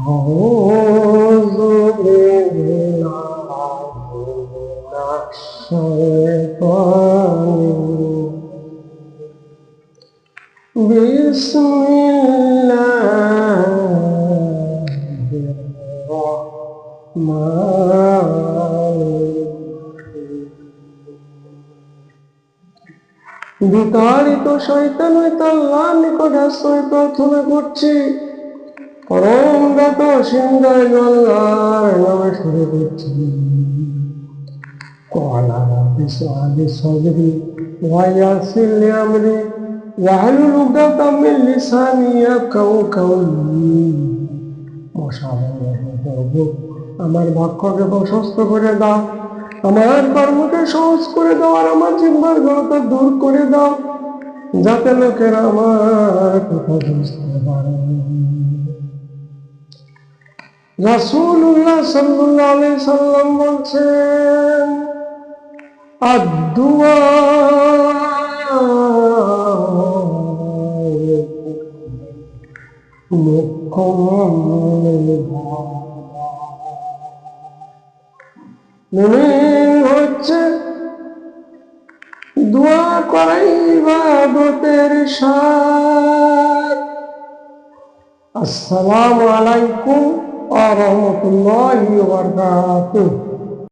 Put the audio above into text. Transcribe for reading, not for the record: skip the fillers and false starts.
أعوذ بالله من الشيطان بسم الله বিতাড়িত শয়তান হইতে আল্লাহর নিকট আশ্রয় প্রার্থনা করছি। পরম দাতা অসীম দয়ালু আল্লাহর নামে শুরু করছি। ক্বালা রাব্বি ইশরাহ লি সাদরি ওয়া ইয়াসসির লি আমরি ওয়াহলুল উকদাতাম মিন লিসানি ইয়াফকাহু কাওলি। প্রভু, আমার বাক্যকে প্রশস্ত করে দাও, আমার কর্মকে সহজ করে দাও, আর আমার জিহ্বার জড়তা দূর করে দাও, যাতে লোকেরা আমার কথা বুঝতে পারে। রাসূলুল্লাহ সাল্লাল্লাহু আলাইহি সাল্লাম বলছেন, আদ-দুআ মুমিন হচ্ছে দোয়া করাই ইবাদতের শান। আসসালামু আলাইকুম ওয়া রাহমাতুল্লাহি ওয়া বারাকাতুহু।